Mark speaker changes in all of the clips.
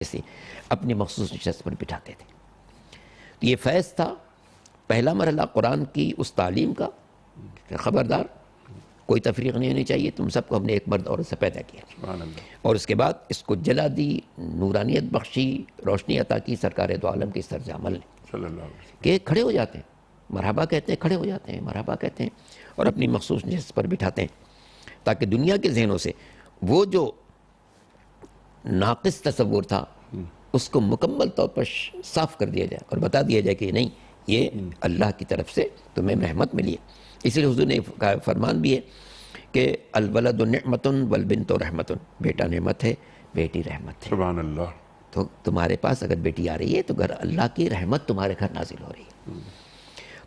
Speaker 1: سے اپنی مخصوص نشست پر بٹھاتے تھے. تو یہ فیض تھا پہلا مرحلہ قرآن کی اس تعلیم کا کہ خبردار کوئی تفریق نہیں ہونی چاہیے، تم سب کو ہم نے ایک مرد عورت سے پیدا کیا. اور اس کے بعد اس کو جلا دی، نورانیت بخشی، روشنی عطا کی سرکار دو عالم کے طرز عمل نے کہ کھڑے ہو جاتے ہیں، مرحبا کہتے ہیں، کھڑے ہو جاتے ہیں، مرحبا کہتے ہیں اور اپنی مخصوص نشست پر بٹھاتے ہیں تاکہ دنیا کے ذہنوں سے وہ جو ناقص تصور تھا اس کو مکمل طور پر صاف کر دیا جائے اور بتا دیا جائے کہ نہیں، یہ اللہ کی طرف سے تمہیں رحمت ملی ہے. اس لیے حضور نے فرمان بھی ہے کہ الولد نعمت والبنت رحمت، بیٹا نعمت ہے، بیٹی رحمت ہے.
Speaker 2: سبحان اللہ.
Speaker 1: تو تمہارے پاس اگر بیٹی آ رہی ہے تو گھر اللہ کی رحمت تمہارے گھر نازل ہو رہی ہے.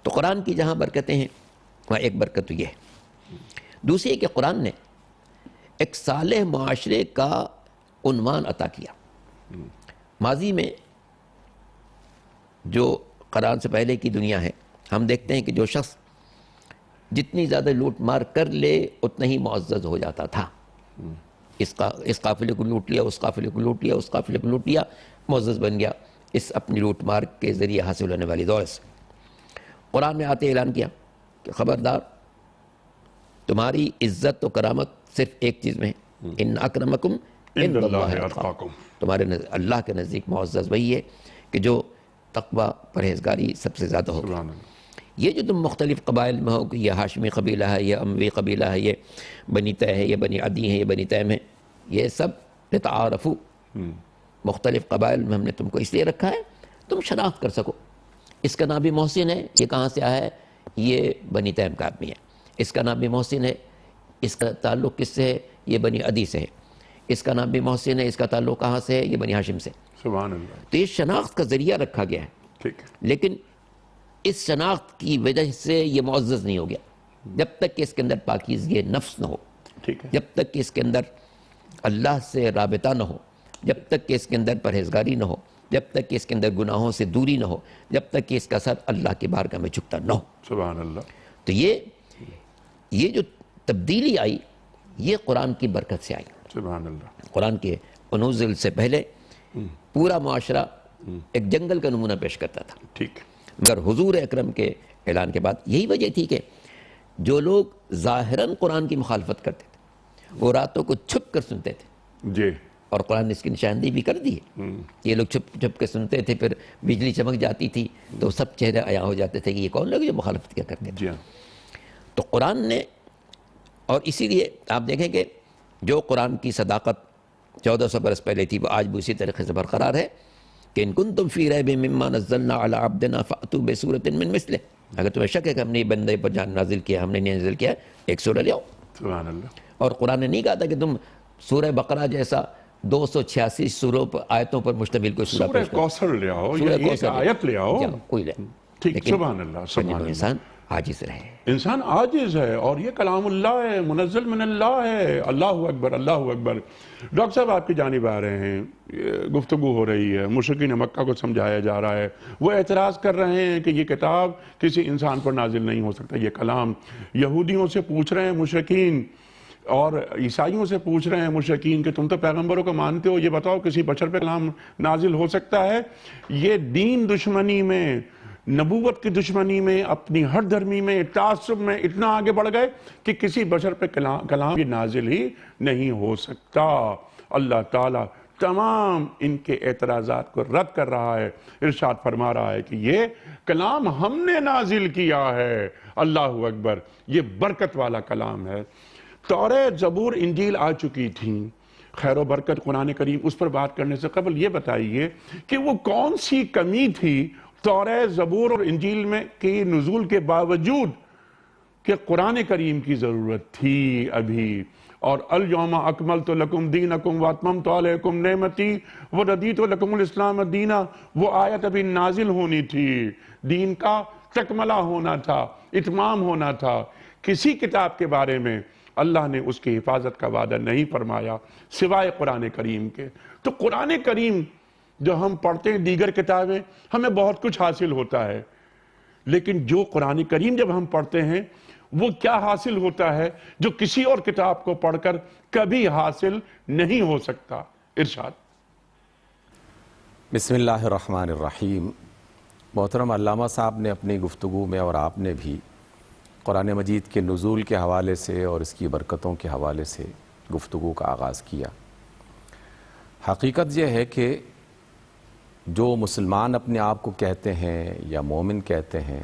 Speaker 1: تو قرآن کی جہاں برکتیں ہیں وہاں ایک برکت تو یہ ہے. دوسری ہے کہ قرآن نے ایک صالح معاشرے کا عنوان عطا کیا. ماضی میں جو قرآن سے پہلے کی دنیا ہے، ہم دیکھتے ہیں کہ جو شخص جتنی زیادہ لوٹ مار کر لے اتنا ہی معزز ہو جاتا تھا. اس قافلے کو لوٹ لیا، اس قافلے کو لوٹ لیا، اس قافلے کو لوٹ لیا، معزز بن گیا اس اپنی لوٹ مار کے ذریعے حاصل ہونے والی دولت سے. قرآن میں آتے اعلان کیا کہ خبردار تمہاری عزت و کرامت صرف ایک چیز میں ہے، ان اکرمکم عند اللہ اتقاکم. تمہارے اللہ کے نزدیک معزز وہی ہے کہ جو تقوی پرہیزگاری سب سے زیادہ ہوگی. یہ جو تم مختلف قبائل میں ہو کہ یہ ہاشمی قبیلہ ہے، یہ اموی قبیلہ ہے، یہ بنی طے ہے، یہ بنی عدی ہے، یہ بنی تیم ہے، یہ سب لتعارفو، مختلف قبائل میں ہم نے تم کو اس لیے رکھا ہے تم شناخت کر سکو. اس کا نام بھی محسن ہے، یہ کہاں سے آیا ہے؟ یہ بنی تیم کا آدمی ہے. اس کا نام بھی محسن ہے، اس کا تعلق کس سے ہے؟ یہ بنی عدی سے ہے. اس کا نام بھی محسن ہے، اس کا تعلق کہاں سے ہے؟ یہ بنی ہاشم سے.
Speaker 2: سبحان اللہ.
Speaker 1: تو یہ شناخت کا ذریعہ رکھا گیا ہے.
Speaker 2: ٹھیک ہے.
Speaker 1: لیکن اس شناخت کی وجہ سے یہ معزز نہیں ہو گیا جب تک کہ اس کے اندر پاکیزگی نفس نہ ہو،
Speaker 2: ٹھیک ہے.
Speaker 1: جب تک کہ اس کے اندر اللہ سے رابطہ نہ ہو، جب تک کہ اس کے اندر پرہیزگاری نہ ہو، جب تک کہ اس کے اندر گناہوں سے دوری نہ ہو، جب تک کہ اس کا سر اللہ کی بارگاہ میں جھکتا نہ ہو.
Speaker 2: سبحان اللہ.
Speaker 1: تو یہ جو تبدیلی آئی یہ قرآن کی برکت سے آئی.
Speaker 2: سبحان اللہ.
Speaker 1: قرآن کے نزول سے پہلے پورا معاشرہ ایک جنگل کا نمونہ پیش کرتا تھا.
Speaker 2: ٹھیک.
Speaker 1: مگر حضور اکرم کے اعلان کے بعد یہی وجہ تھی کہ جو لوگ ظاہراً قرآن کی مخالفت کرتے تھے وہ راتوں کو چھپ کر سنتے تھے.
Speaker 2: جی.
Speaker 1: اور قرآن نے اس کی نشاندہی بھی کر دی ہے. یہ لوگ چھپ چھپ کے سنتے تھے، پھر بجلی چمک جاتی تھی تو سب چہرے عیاں ہو جاتے تھے کہ یہ کون لوگ جو مخالفت کیا کرتے تھے.
Speaker 2: جی.
Speaker 1: تو قرآن نے، اور اسی لیے آپ دیکھیں کہ جو قرآن کی صداقت 1400 برس پہلے تھی وہ آج بھی اسی طریقے سے برقرار ہے کہ ان کنتم فی ریب مما نزلنا علی عبدنا فأتوا بسورۃ من مثلہ. اگر تمہیں شک ہے کہ ہم نے بندے پر جان نازل کیا، ہم نے نہیں نازل کیا، ایک سورہ لے آؤ.
Speaker 2: سبحان اللہ.
Speaker 1: اور قرآن نے نہیں کہا تھا کہ تم سورہ بقرہ جیسا 286 سوروں پر آیتوں پر مشتمل کوئی سورہ
Speaker 2: سورہ
Speaker 1: پیش کرو.
Speaker 2: کوثر لے آؤ یا
Speaker 1: سورہ
Speaker 2: ایک
Speaker 1: کوثر
Speaker 2: آیت لے آؤ.
Speaker 1: کوئی لے.
Speaker 2: ٹھیک.
Speaker 1: لیکن
Speaker 2: سبحان اللہ. سبحان اللہ.
Speaker 1: انسان عاجز رہے.
Speaker 2: انسان عاجز ہے اور یہ کلام اللہ ہے، منزل من اللہ ہے. اللہ اکبر، اللہ اکبر. ڈاکٹر صاحب آپ کی جانب آ رہے ہیں، گفتگو ہو رہی ہے، مشرکین مکہ کو سمجھایا جا رہا ہے. وہ اعتراض کر رہے ہیں کہ یہ کتاب کسی انسان پر نازل نہیں ہو سکتا. یہ کلام یہودیوں سے پوچھ رہے ہیں مشرکین اور عیسائیوں سے پوچھ رہے ہیں مشرکین کہ تم تو پیغمبروں کو مانتے ہو، یہ بتاؤ کسی بشر پہ کلام نازل ہو سکتا ہے؟ یہ دین دشمنی میں، نبوت کی دشمنی میں، اپنی ہر دھرمی میں، تعصب میں اتنا آگے بڑھ گئے کہ کسی بشر پہ کلام یہ نازل ہی نہیں ہو سکتا. اللہ تعالیٰ تمام ان کے اعتراضات کو رد کر رہا ہے. ارشاد فرما رہا ہے کہ یہ کلام ہم نے نازل کیا ہے. اللہ اکبر. یہ برکت والا کلام ہے. توریت، زبور، انجیل آ چکی تھیں. خیر و برکت قرآن کریم، اس پر بات کرنے سے قبل یہ بتائیے کہ وہ کون سی کمی تھی توریت، زبور اور انجیل میں کی نزول کے باوجود کہ قرآن کریم کی ضرورت تھی ابھی. اور الیوم اکملت لکم دینکم واتممت علیکم نعمتی وردیت لکم الاسلام دینا، وہ آیت ابھی نازل ہونی تھی. دین کا تکملہ ہونا تھا، اتمام ہونا تھا. کسی کتاب کے بارے میں اللہ نے اس کی حفاظت کا وعدہ نہیں فرمایا سوائے قرآن کریم کے. تو قرآن کریم جو ہم پڑھتے ہیں، دیگر کتابیں، ہمیں بہت کچھ حاصل ہوتا ہے، لیکن جو قرآن کریم جب ہم پڑھتے ہیں وہ کیا حاصل ہوتا ہے جو کسی اور کتاب کو پڑھ کر کبھی حاصل نہیں ہو سکتا. ارشاد.
Speaker 3: بسم اللہ الرحمن الرحیم. محترم علامہ صاحب نے اپنی گفتگو میں اور آپ نے بھی قرآن مجید کے نزول کے حوالے سے اور اس کی برکتوں کے حوالے سے گفتگو کا آغاز کیا. حقیقت یہ ہے کہ جو مسلمان اپنے آپ کو کہتے ہیں یا مومن کہتے ہیں،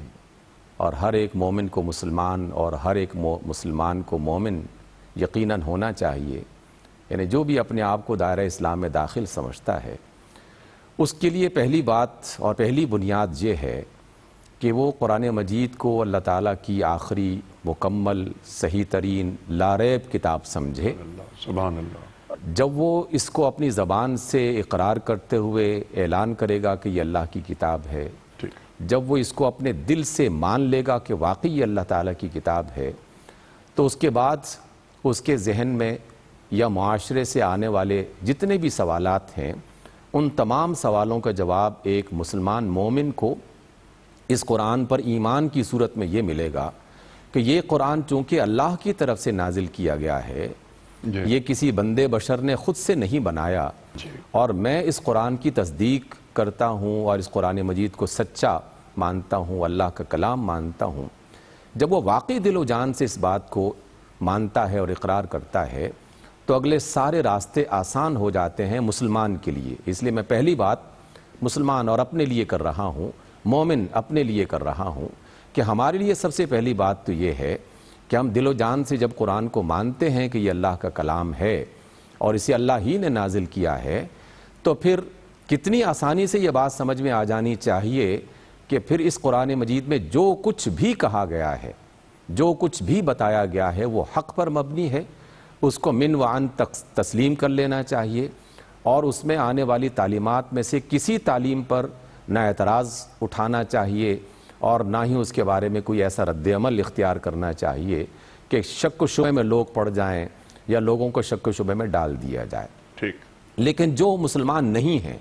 Speaker 3: اور ہر ایک مومن کو مسلمان اور ہر ایک مسلمان کو مومن یقیناً ہونا چاہیے، یعنی جو بھی اپنے آپ کو دائرہ اسلام میں داخل سمجھتا ہے، اس کے لیے پہلی بات اور پہلی بنیاد یہ ہے کہ وہ قرآن مجید کو اللہ تعالیٰ کی آخری مکمل صحیح ترین لاریب کتاب سمجھے.
Speaker 2: سبحان اللہ.
Speaker 3: جب وہ اس کو اپنی زبان سے اقرار کرتے ہوئے اعلان کرے گا کہ یہ اللہ کی کتاب ہے، جب وہ اس کو اپنے دل سے مان لے گا کہ واقعی یہ اللہ تعالیٰ کی کتاب ہے، تو اس کے بعد اس کے ذہن میں یا معاشرے سے آنے والے جتنے بھی سوالات ہیں، ان تمام سوالوں کا جواب ایک مسلمان مومن کو اس قرآن پر ایمان کی صورت میں یہ ملے گا کہ یہ قرآن چونکہ اللہ کی طرف سے نازل کیا گیا ہے، یہ کسی بندے بشر نے خود سے نہیں بنایا، اور میں اس قرآن کی تصدیق کرتا ہوں اور اس قرآن مجید کو سچا مانتا ہوں، اللہ کا کلام مانتا ہوں. جب وہ واقعی دل و جان سے اس بات کو مانتا ہے اور اقرار کرتا ہے تو اگلے سارے راستے آسان ہو جاتے ہیں مسلمان کے لیے. اس لیے میں پہلی بات مسلمان اور اپنے لیے کر رہا ہوں، مومن اپنے لیے کر رہا ہوں، کہ ہمارے لیے سب سے پہلی بات تو یہ ہے کہ ہم دل و جان سے جب قرآن کو مانتے ہیں کہ یہ اللہ کا کلام ہے اور اسے اللہ ہی نے نازل کیا ہے، تو پھر کتنی آسانی سے یہ بات سمجھ میں آ جانی چاہیے کہ پھر اس قرآن مجید میں جو کچھ بھی کہا گیا ہے، جو کچھ بھی بتایا گیا ہے، وہ حق پر مبنی ہے. اس کو من وعن تسلیم کر لینا چاہیے، اور اس میں آنے والی تعلیمات میں سے کسی تعلیم پر نہ اعتراض اٹھانا چاہیے اور نہ ہی اس کے بارے میں کوئی ایسا رد عمل اختیار کرنا چاہیے کہ شک و شبہ میں لوگ پڑ جائیں یا لوگوں کو شک و شبہ میں ڈال دیا جائے.
Speaker 2: ٹھیک.
Speaker 3: لیکن جو مسلمان نہیں ہیں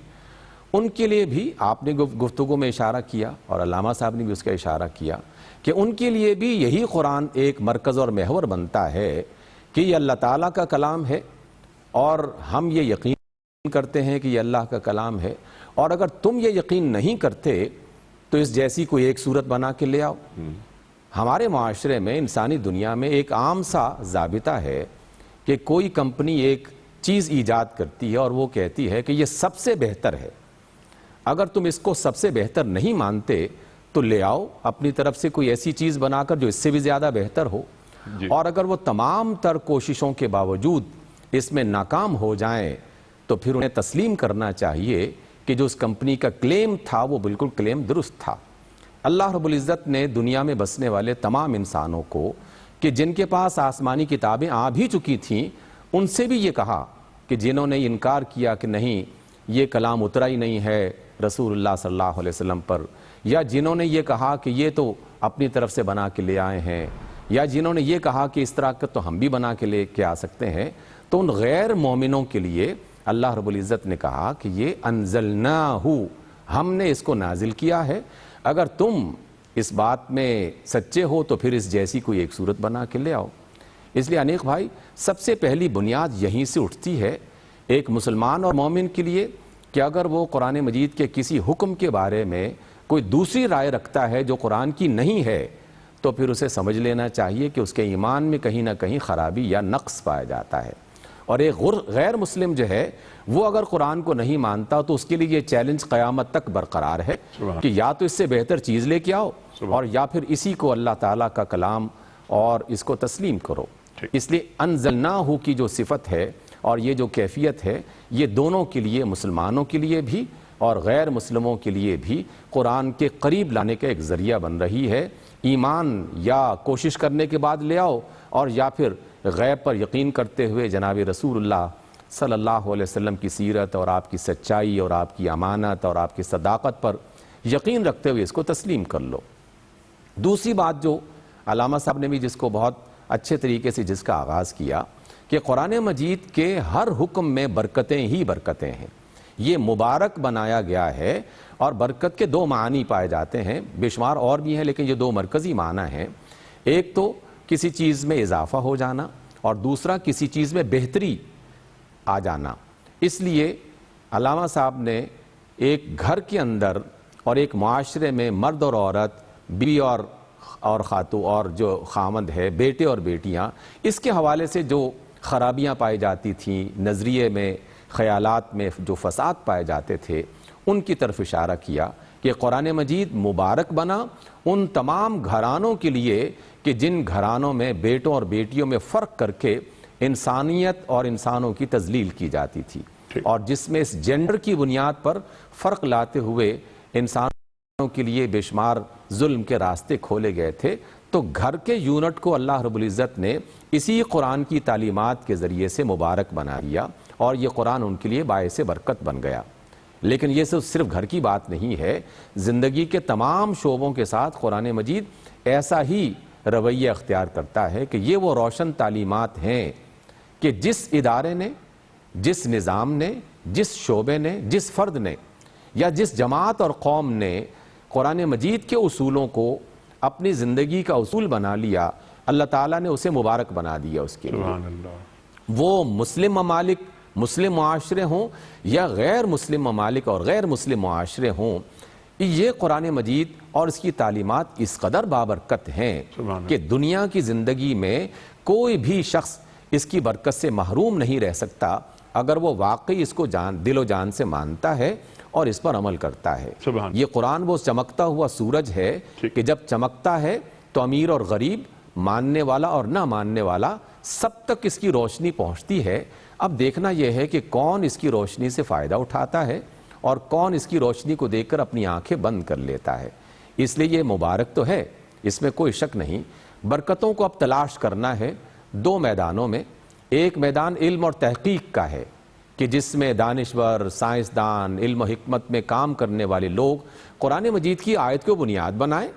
Speaker 3: ان کے لیے بھی آپ نے گفتگو میں اشارہ کیا اور علامہ صاحب نے بھی اس کا اشارہ کیا کہ ان کے لیے بھی یہی قرآن ایک مرکز اور محور بنتا ہے کہ یہ اللہ تعالیٰ کا کلام ہے، اور ہم یہ یقین کرتے ہیں کہ یہ اللہ کا کلام ہے، اور اگر تم یہ یقین نہیں کرتے تو اس جیسی کوئی ایک صورت بنا کے لے آؤ. ہمارے معاشرے میں، انسانی دنیا میں ایک عام سا ضابطہ ہے کہ کوئی کمپنی ایک چیز ایجاد کرتی ہے اور وہ کہتی ہے کہ یہ سب سے بہتر ہے. اگر تم اس کو سب سے بہتر نہیں مانتے تو لے آؤ اپنی طرف سے کوئی ایسی چیز بنا کر جو اس سے بھی زیادہ بہتر ہو. اور اگر وہ تمام تر کوششوں کے باوجود اس میں ناکام ہو جائیں تو پھر انہیں تسلیم کرنا چاہیے کہ جو اس کمپنی کا کلیم تھا وہ بالکل کلیم درست تھا. اللہ رب العزت نے دنیا میں بسنے والے تمام انسانوں کو کہ جن کے پاس آسمانی کتابیں آ بھی چکی تھیں، ان سے بھی یہ کہا کہ جنہوں نے انکار کیا کہ نہیں یہ کلام اترا ہی نہیں ہے رسول اللہ صلی اللہ علیہ وسلم پر، یا جنہوں نے یہ کہا کہ یہ تو اپنی طرف سے بنا کے لے آئے ہیں، یا جنہوں نے یہ کہا کہ اس طرح کا تو ہم بھی بنا کے لے کے آ سکتے ہیں، تو ان غیر مومنوں کے لیے اللہ رب العزت نے کہا کہ یہ انزلناہ، ہم نے اس کو نازل کیا ہے، اگر تم اس بات میں سچے ہو تو پھر اس جیسی کوئی ایک صورت بنا کے لے آؤ. اس لیے انیق بھائی، سب سے پہلی بنیاد یہیں سے اٹھتی ہے ایک مسلمان اور مومن کے لیے کہ اگر وہ قرآن مجید کے کسی حکم کے بارے میں کوئی دوسری رائے رکھتا ہے جو قرآن کی نہیں ہے، تو پھر اسے سمجھ لینا چاہیے کہ اس کے ایمان میں کہیں نہ کہیں خرابی یا نقص پایا جاتا ہے. اور ایک غیر مسلم جو ہے وہ اگر قرآن کو نہیں مانتا تو اس کے لیے یہ چیلنج قیامت تک برقرار ہے کہ یا تو اس سے بہتر چیز لے کے آؤ اور یا پھر اسی کو اللہ تعالیٰ کا کلام اور اس کو تسلیم کرو. اس لیے انزلناہ کی جو صفت ہے اور یہ جو کیفیت ہے، یہ دونوں کے لیے، مسلمانوں کے لیے بھی اور غیر مسلموں کے لیے بھی قرآن کے قریب لانے کا ایک ذریعہ بن رہی ہے. ایمان یا کوشش کرنے کے بعد لے آؤ، اور یا پھر غیب پر یقین کرتے ہوئے جناب رسول اللہ صلی اللہ علیہ وسلم کی سیرت اور آپ کی سچائی اور آپ کی امانت اور آپ کی صداقت پر یقین رکھتے ہوئے اس کو تسلیم کر لو. دوسری بات جو علامہ صاحب نے بھی جس کو بہت اچھے طریقے سے جس کا آغاز کیا کہ قرآن مجید کے ہر حکم میں برکتیں ہی برکتیں ہیں، یہ مبارک بنایا گیا ہے، اور برکت کے دو معنی پائے جاتے ہیں، بے شمار اور بھی ہیں لیکن یہ دو مرکزی معنی ہیں. ایک تو کسی چیز میں اضافہ ہو جانا اور دوسرا کسی چیز میں بہتری آ جانا. اس لیے علامہ صاحب نے ایک گھر کے اندر اور ایک معاشرے میں مرد اور عورت، بیوی اور خاتون اور جو خامند ہے، بیٹے اور بیٹیاں، اس کے حوالے سے جو خرابیاں پائی جاتی تھیں، نظریے میں، خیالات میں جو فساد پائے جاتے تھے، ان کی طرف اشارہ کیا کہ قرآن مجید مبارک بنا ان تمام گھرانوں کے لیے کہ جن گھرانوں میں بیٹوں اور بیٹیوں میں فرق کر کے انسانیت اور انسانوں کی تذلیل کی جاتی تھی، اور جس میں اس جینڈر کی بنیاد پر فرق لاتے ہوئے انسانوں کے لیے بے شمار ظلم کے راستے کھولے گئے تھے۔ تو گھر کے یونٹ کو اللہ رب العزت نے اسی قرآن کی تعلیمات کے ذریعے سے مبارک بنا دیا، اور یہ قرآن ان کے لیے باعث برکت بن گیا۔ لیکن یہ صرف گھر کی بات نہیں ہے، زندگی کے تمام شعبوں کے ساتھ قرآن مجید ایسا ہی رویہ اختیار کرتا ہے کہ یہ وہ روشن تعلیمات ہیں کہ جس ادارے نے، جس نظام نے، جس شعبے نے، جس فرد نے یا جس جماعت اور قوم نے قرآن مجید کے اصولوں کو اپنی زندگی کا اصول بنا لیا، اللہ تعالیٰ نے اسے مبارک بنا دیا اس کے لیے۔
Speaker 2: سبحان اللہ۔
Speaker 3: وہ مسلم ممالک، مسلم معاشرے ہوں یا غیر مسلم ممالک اور غیر مسلم معاشرے ہوں، یہ قرآن مجید اور اس کی تعلیمات اس قدر بابرکت ہیں کہ دنیا کی زندگی میں کوئی بھی شخص اس کی برکت سے محروم نہیں رہ سکتا اگر وہ واقعی اس کو دل و جان سے مانتا ہے اور اس پر عمل کرتا ہے۔ یہ قرآن وہ چمکتا ہوا سورج ہے کہ جب چمکتا ہے تو امیر اور غریب، ماننے والا اور نہ ماننے والا، سب تک اس کی روشنی پہنچتی ہے۔ اب دیکھنا یہ ہے کہ کون اس کی روشنی سے فائدہ اٹھاتا ہے اور کون اس کی روشنی کو دیکھ کر اپنی آنکھیں بند کر لیتا ہے۔ اس لیے یہ مبارک تو ہے، اس میں کوئی شک نہیں۔ برکتوں کو اب تلاش کرنا ہے دو میدانوں میں۔ ایک میدان علم اور تحقیق کا ہے کہ جس میں دانشور، سائنسدان، علم و حکمت میں کام کرنے والے لوگ قرآن مجید کی آیت کو بنیاد بنائیں،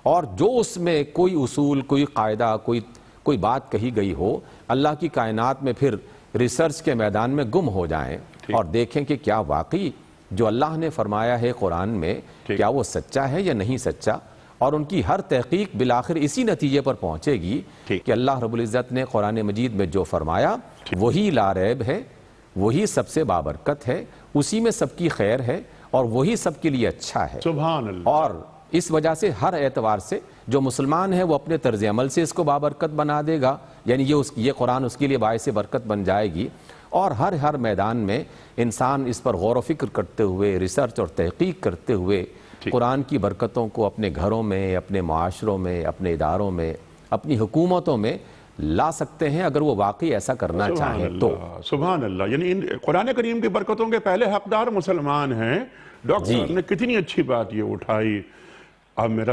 Speaker 3: اور جو اس میں کوئی اصول، کوئی قاعدہ، کوئی بات کہی گئی ہو، اللہ کی کائنات میں پھر ریسرچ کے میدان میں گم ہو جائیں اور دیکھیں کہ کیا واقعی جو اللہ نے فرمایا ہے قرآن میں کیا وہ سچا ہے یا نہیں سچا، اور ان کی ہر تحقیق بالآخر اسی نتیجے پر پہنچے گی کہ اللہ رب العزت نے قرآن مجید میں جو فرمایا وہی لا ریب ہے، وہی سب سے بابرکت ہے، اسی میں سب کی خیر ہے اور وہی سب کے لیے اچھا ہے۔
Speaker 2: سبحان اللہ۔
Speaker 3: اور اس وجہ سے ہر اعتبار سے جو مسلمان ہے وہ اپنے طرز عمل سے اس کو بابرکت بنا دے گا، یعنی یہ قرآن اس کے لیے باعث برکت بن جائے گی، اور ہر میدان میں انسان اس پر غور و فکر کرتے ہوئے، ریسرچ اور تحقیق کرتے ہوئے قرآن کی برکتوں کو اپنے گھروں میں، اپنے معاشروں میں، اپنے اداروں میں، اپنی حکومتوں میں لا سکتے ہیں اگر وہ واقعی ایسا کرنا چاہیں تو۔
Speaker 2: سبحان اللہ۔ یعنی قرآن کریم کی برکتوں کے پہلے حقدار مسلمان ہیں۔ ڈاکٹر صاحب نے کتنی اچھی بات یہ اٹھائی۔ اب میرا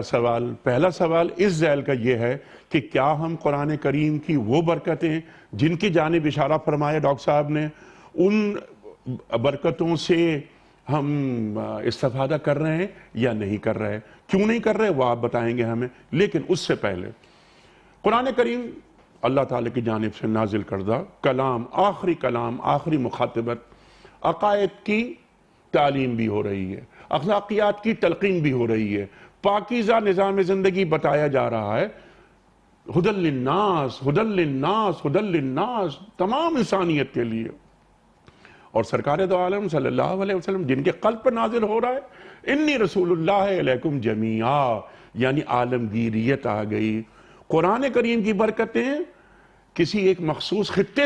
Speaker 2: پہلا سوال اس ذیل کا یہ ہے کہ کیا ہم قرآن کریم کی وہ برکتیں جن کی جانب اشارہ فرمایا ڈاکٹر صاحب نے، ان برکتوں سے ہم استفادہ کر رہے ہیں یا نہیں کر رہے؟ کیوں نہیں کر رہے وہ آپ بتائیں گے ہمیں، لیکن اس سے پہلے قرآن کریم اللہ تعالیٰ کی جانب سے نازل کردہ کلام، آخری مخاطبت، عقائد کی تعلیم بھی ہو رہی ہے، اخلاقیات کی تلقین بھی ہو رہی ہے، پاکیزہ نظام زندگی بتایا جا رہا ہے، ہدی للناس، ہدی للناس، ہدی للناس، تمام انسانیت کے لیے۔ اور سرکار دو عالم صلی اللہ علیہ وسلم جن کے قلب پر نازل ہو رہا ہے، انی رسول اللہ علیکم جمیعا، یعنی عالمگیریت آ گئی۔ قرآن کریم کی برکتیں کسی ایک مخصوص خطے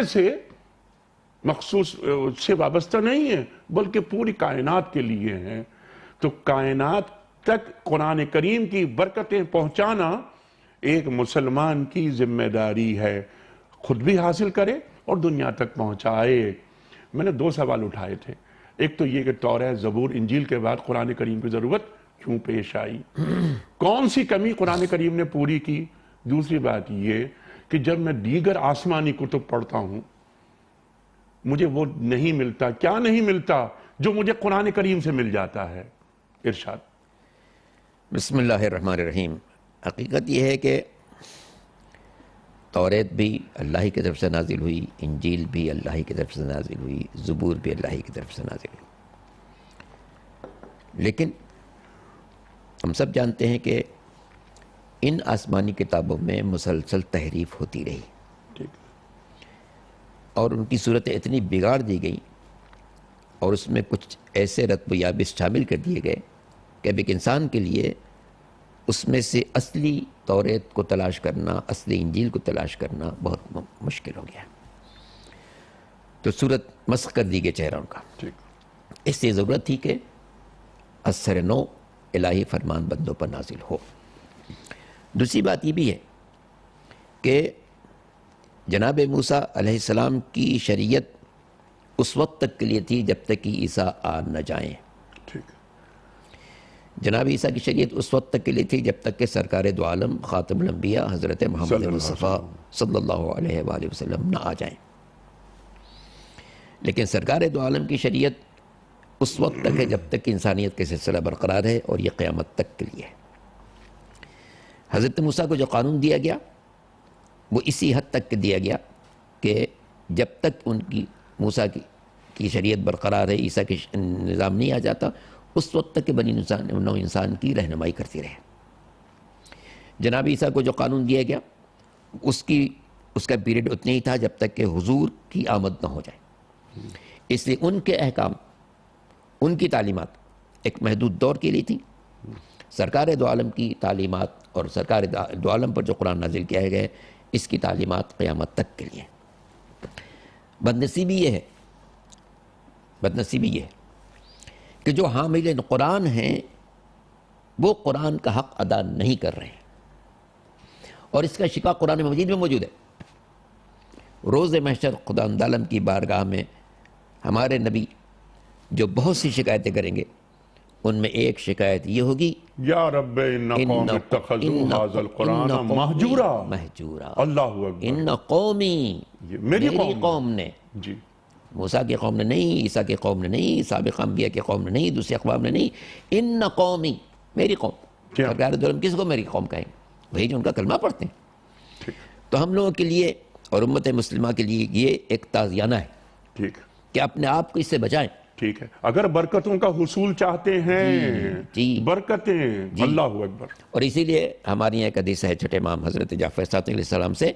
Speaker 2: سے وابستہ نہیں ہیں، بلکہ پوری کائنات کے لیے ہیں۔ تو کائنات تک قرآن کریم کی برکتیں پہنچانا ایک مسلمان کی ذمہ داری ہے، خود بھی حاصل کرے اور دنیا تک پہنچائے۔ میں نے دو سوال اٹھائے تھے، ایک تو یہ کہ توریت، زبور، انجیل کے بعد قرآن کریم کی ضرورت کیوں پیش آئی، کون سی کمی قرآن کریم نے پوری کی؟ دوسری بات یہ کہ جب میں دیگر آسمانی کتب پڑھتا ہوں مجھے وہ نہیں ملتا، کیا نہیں ملتا جو مجھے قرآن کریم سے مل جاتا ہے؟ ارشاد۔
Speaker 1: بسم اللہ الرحمن الرحیم۔ حقیقت یہ ہے کہ توریت بھی اللہ کی طرف سے نازل ہوئی، انجیل بھی اللہ کی طرف سے نازل ہوئی، زبور بھی اللہ کی طرف سے نازل ہوئی، لیکن ہم سب جانتے ہیں کہ ان آسمانی کتابوں میں مسلسل تحریف ہوتی رہی اور ان کی صورتیں اتنی بگاڑ دی گئی اور اس میں کچھ ایسے رتب و یابس شامل کر دیے گئے کہ اب ایک انسان کے لیے اس میں سے اصلی توریت کو تلاش کرنا، اصلی انجیل کو تلاش کرنا بہت مشکل ہو گیا. تو صورت مسخ کر دی گئی چہروں کا. اس سے ضرورت تھی کہ اثر نو الہی فرمان بندوں پر نازل ہو. دوسری بات یہ بھی ہے کہ جناب موسیٰ علیہ السلام کی شریعت اس وقت تک کے لیے تھی جب تک کہ عیسیٰ آ نہ جائیں. جناب عیسیٰ کی شریعت اس وقت تک کے لیے تھی جب تک کہ سرکار دو عالم خاتم الانبیاء حضرت محمد مصطفیٰ صلی اللہ علیہ وآلہ وسلم نہ آ جائیں. لیکن سرکار دو عالم کی شریعت اس وقت تک ہے جب تک کہ انسانیت کے سلسلہ برقرار ہے، اور یہ قیامت تک کے لیے ہے. حضرت موسیٰ کو جو قانون دیا گیا وہ اسی حد تک دیا گیا کہ جب تک ان کی موسیٰ کی شریعت برقرار ہے، عیسیٰ کی نظام نہیں آ جاتا، اس وقت تک کہ بنی نوع انسان کی رہنمائی کرتی رہے. جناب عیسیٰ کو جو قانون دیا گیا اس کا پیریڈ اتنا ہی تھا جب تک کہ حضور کی آمد نہ ہو جائے. اس لیے ان کے احکام، ان کی تعلیمات ایک محدود دور کے لیے تھی. سرکار دو عالم کی تعلیمات اور سرکار دو عالم پر جو قرآن نازل کیا گیا ہے، اس کی تعلیمات قیامت تک کے لیے. بدنصیبی یہ ہے کہ جو حامل قرآن ہیں وہ قرآن کا حق ادا نہیں کر رہے ہیں، اور اس کا شفا قرآن مجید میں موجود ہے. روز محشر خدا عالم کی بارگاہ میں ہمارے نبی جو بہت سی شکایتیں کریں گے، ان میں ایک شکایت یہ ہوگی،
Speaker 2: یا رب ان قوم اتخذوا ھذا القرآن مہجورا. اللہ اکبر.
Speaker 1: ان قومی، میری قوم نے،
Speaker 2: جی،
Speaker 1: موسیٰ کی قوم نے نہیں، عیسیٰ کی قوم نے نہیں، سابق انبیاء کی قوم نے نہیں، دوسری اقوام نے نہیں. ان قومی، میری قوم. سرکار دو عالم کس کو میری قوم کہیں؟ وہی جو ان کا کلمہ پڑھتے ہیں. تو ہم لوگوں کے لیے اور امت مسلمہ کے لیے یہ ایک تعزیانہ ہے
Speaker 2: ٹھیک
Speaker 1: کہ اپنے آپ کو اس سے بچائیں.
Speaker 2: ٹھیک ہے. اگر برکتوں کا حصول چاہتے ہیں، برکتیں، اللہ اکبر.
Speaker 1: اور اسی لیے ہماری یہاں ایک حدیث ہے چھٹے امام حضرت جعفر صادق علیہ السلام سے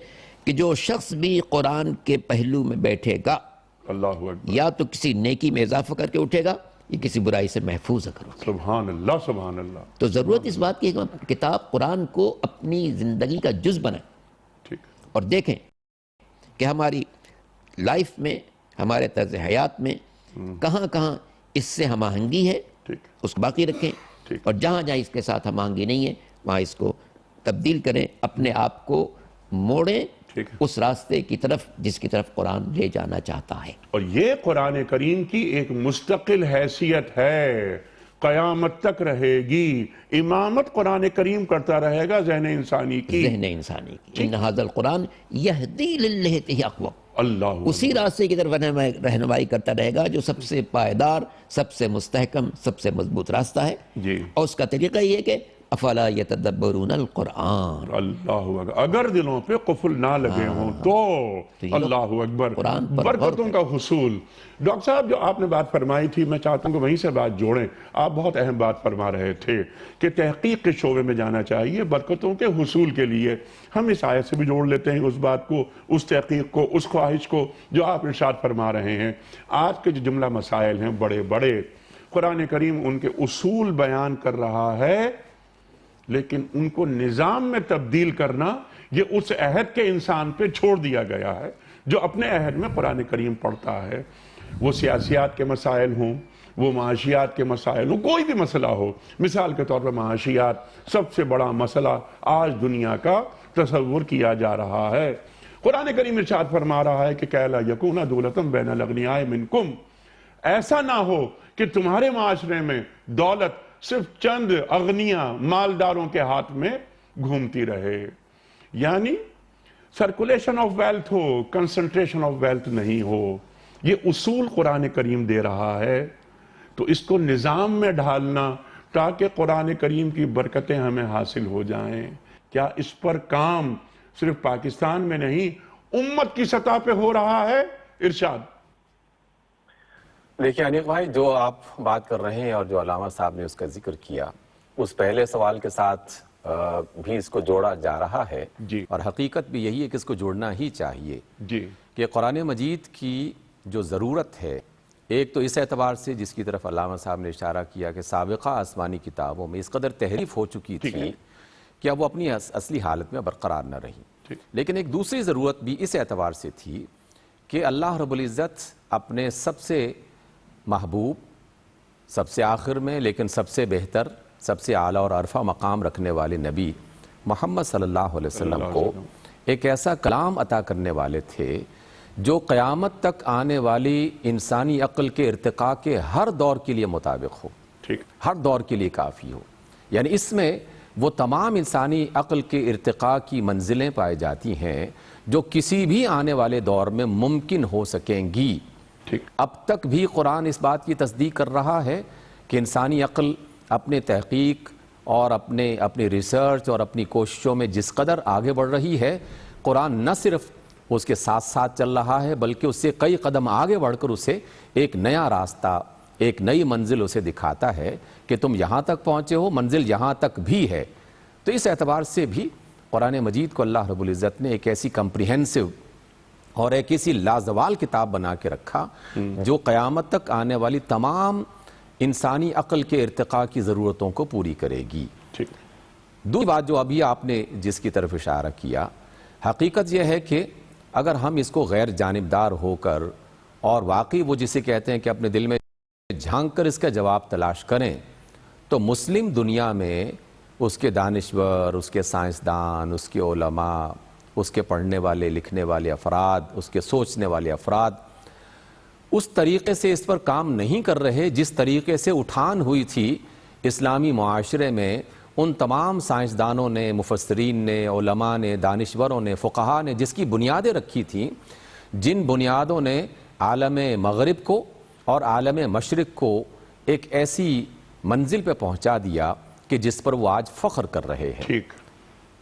Speaker 1: کہ جو شخص بھی قرآن کے پہلو میں بیٹھے گا،
Speaker 2: اللہ اکبر،
Speaker 1: یا تو کسی نیکی میں اضافہ کر کے اٹھے گا یا کسی برائی سے محفوظ کرو.
Speaker 2: سبحان اللہ، سبحان اللہ.
Speaker 1: تو ضرورت اس بات کی ہے کہ کتاب قرآن کو اپنی زندگی کا جز بنائیں
Speaker 2: ٹھیک
Speaker 1: اور دیکھیں کہ ہماری لائف میں، ہمارے طرز حیات میں کہاں کہاں اس سے ہم آہنگی ہے، اس کو باقی رکھیں، اور جہاں جہاں اس کے ساتھ ہم آہنگی نہیں ہے وہاں اس کو تبدیل کریں، اپنے آپ کو موڑیں اس راستے کی طرف جس کی طرف قرآن لے جانا چاہتا ہے.
Speaker 2: اور یہ قرآن کریم کی ایک مستقل حیثیت ہے، قیامت تک رہے گی. امامت قرآن کریم کرتا رہے گا ذہن انسانی کی.
Speaker 1: ان ھذا القرآن یہدی للتی ہی اقوم.
Speaker 2: اللہ
Speaker 1: اسی راستے کی طرف رہنمائی کرتا رہے گا جو سب سے پائیدار، سب سے مستحکم، سب سے مضبوط راستہ ہے.
Speaker 2: جی.
Speaker 1: اور اس کا طریقہ یہ ہے کہ افلا یتدبرون القرآن.
Speaker 2: اللہ اکبر. اگر دلوں پہ قفل نہ لگے ہوں تو اللہ اکبر. برکتوں کا حصول. ڈاکٹر صاحب جو آپ نے بات فرمائی تھی، میں چاہتا ہوں کہ وہیں سے بات جوڑیں. آپ بہت اہم بات فرما رہے تھے کہ تحقیق کے شعبے میں جانا چاہیے برکتوں کے حصول کے لیے. ہم اس آیت سے بھی جوڑ لیتے ہیں اس بات کو، اس تحقیق کو، اس خواہش کو جو آپ ارشاد فرما رہے ہیں. آج کے جو جملہ مسائل ہیں بڑے بڑے، قرآن کریم ان کے اصول بیان کر رہا ہے، لیکن ان کو نظام میں تبدیل کرنا یہ اس عہد کے انسان پہ چھوڑ دیا گیا ہے جو اپنے عہد میں قرآن کریم پڑھتا ہے. وہ سیاسیات کے مسائل ہوں، وہ معاشیات کے مسائل ہوں، کوئی بھی مسئلہ ہو. مثال کے طور پر معاشیات سب سے بڑا مسئلہ آج دنیا کا تصور کیا جا رہا ہے. قرآن کریم ارشاد فرما رہا ہے کہ کہ لا یکون دولۃ بین الاغنیاء منکم، ایسا نہ ہو کہ تمہارے معاشرے میں دولت صرف چند اغنیاء مالداروں کے ہاتھ میں گھومتی رہے. یعنی circulation of wealth who, concentration of wealth نہیں ہو. یہ اصول قرآن کریم دے رہا ہے. تو اس کو نظام میں ڈھالنا تاکہ قرآن کریم کی برکتیں ہمیں حاصل ہو جائیں. کیا اس پر کام صرف پاکستان میں نہیں امت کی سطح پہ ہو رہا ہے؟ ارشاد.
Speaker 3: دیکھیں انیق بھائی، جو آپ بات کر رہے ہیں اور جو علامہ صاحب نے اس کا ذکر کیا، اس پہلے سوال کے ساتھ بھی اس کو جوڑا جا رہا ہے.
Speaker 2: جی.
Speaker 3: اور حقیقت بھی یہی ہے کہ اس کو جوڑنا ہی چاہیے.
Speaker 2: جی.
Speaker 3: کہ قرآن مجید کی جو ضرورت ہے ایک تو اس اعتبار سے جس کی طرف علامہ صاحب نے اشارہ کیا کہ سابقہ آسمانی کتابوں میں اس قدر تحریف ہو چکی تھی کہ اب وہ اپنی اصلی حالت میں برقرار نہ رہی. لیکن ایک دوسری ضرورت بھی اس اعتبار سے تھی کہ اللہ رب العزت اپنے سب سے محبوب، سب سے آخر میں لیکن سب سے بہتر، سب سے اعلیٰ اور عرفہ مقام رکھنے والے نبی محمد صلی اللہ علیہ وسلم کو ایک ایسا کلام عطا کرنے والے تھے جو قیامت تک آنے والی انسانی عقل کے ارتقاء کے ہر دور کے لیے مطابق ہو، ہر دور کے لیے کافی ہو. یعنی اس میں وہ تمام انسانی عقل کے ارتقاء کی منزلیں پائی جاتی ہیں جو کسی بھی آنے والے دور میں ممکن ہو سکیں گی. اب تک بھی قرآن اس بات کی تصدیق کر رہا ہے کہ انسانی عقل اپنے تحقیق اور اپنی ریسرچ اور اپنی کوششوں میں جس قدر آگے بڑھ رہی ہے، قرآن نہ صرف اس کے ساتھ ساتھ چل رہا ہے بلکہ اس سے کئی قدم آگے بڑھ کر اسے ایک نیا راستہ، ایک نئی منزل اسے دکھاتا ہے کہ تم یہاں تک پہنچے ہو، منزل یہاں تک بھی ہے. تو اس اعتبار سے بھی قرآن مجید کو اللہ رب العزت نے ایک ایسی کمپریہنسو اور ایک ایسی لازوال کتاب بنا کے رکھا جو قیامت تک آنے والی تمام انسانی عقل کے ارتقاء کی ضرورتوں کو پوری کرے گی. دوسری بات جو ابھی آپ نے جس کی طرف اشارہ کیا، حقیقت یہ ہے کہ اگر ہم اس کو غیر جانبدار ہو کر اور واقعی وہ جسے کہتے ہیں کہ اپنے دل میں جھانک کر اس کا جواب تلاش کریں، تو مسلم دنیا میں اس کے دانشور، اس کے سائنسدان، اس کے علماء، اس کے پڑھنے والے لکھنے والے افراد، اس کے سوچنے والے افراد اس طریقے سے اس پر کام نہیں کر رہے جس طریقے سے اٹھان ہوئی تھی اسلامی معاشرے میں ان تمام سائنسدانوں نے، مفسرین نے، علماء نے، دانشوروں نے، فقہاء نے جس کی بنیادیں رکھی تھیں، جن بنیادوں نے عالم مغرب کو اور عالم مشرق کو ایک ایسی منزل پہ پہنچا دیا کہ جس پر وہ آج فخر کر رہے ہیں.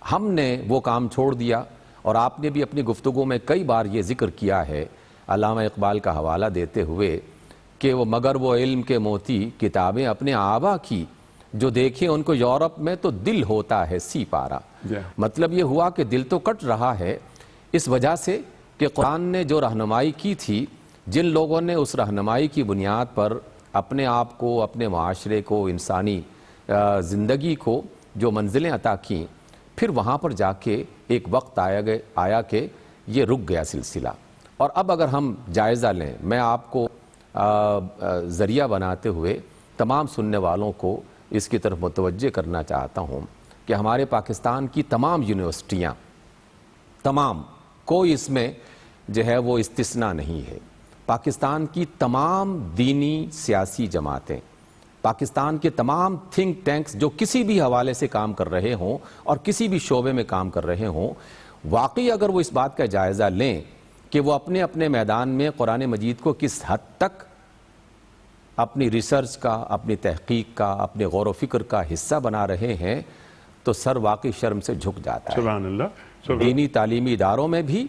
Speaker 3: ہم نے وہ کام چھوڑ دیا، اور آپ نے بھی اپنی گفتگو میں کئی بار یہ ذکر کیا ہے علامہ اقبال کا حوالہ دیتے ہوئے کہ مگر وہ علم کے موتی کتابیں اپنے آبا کی، جو دیکھیں ان کو یورپ میں تو دل ہوتا ہے سی پارا. مطلب یہ ہوا کہ دل تو کٹ رہا ہے اس وجہ سے کہ قرآن نے جو رہنمائی کی تھی، جن لوگوں نے اس رہنمائی کی بنیاد پر اپنے آپ کو، اپنے معاشرے کو، انسانی زندگی کو جو منزلیں عطا کیں، پھر وہاں پر جا کے ایک وقت آیا کہ یہ رک گیا سلسلہ. اور اب اگر ہم جائزہ لیں، میں آپ کو ذریعہ بناتے ہوئے تمام سننے والوں کو اس کی طرف متوجہ کرنا چاہتا ہوں کہ ہمارے پاکستان کی تمام یونیورسٹیاں، تمام، کوئی اس میں جو ہے وہ استثناء نہیں ہے، پاکستان کی تمام دینی سیاسی جماعتیں، پاکستان کے تمام تھنک ٹینکس جو کسی بھی حوالے سے کام کر رہے ہوں اور کسی بھی شعبے میں کام کر رہے ہوں، واقعی اگر وہ اس بات کا جائزہ لیں کہ وہ اپنے اپنے میدان میں قرآن مجید کو کس حد تک اپنی ریسرچ کا، اپنی تحقیق کا، اپنے غور و فکر کا حصہ بنا رہے ہیں، تو سر واقعی شرم سے جھک جاتا ہے.
Speaker 2: سبحان اللہ.
Speaker 3: دینی تعلیمی اداروں میں بھی،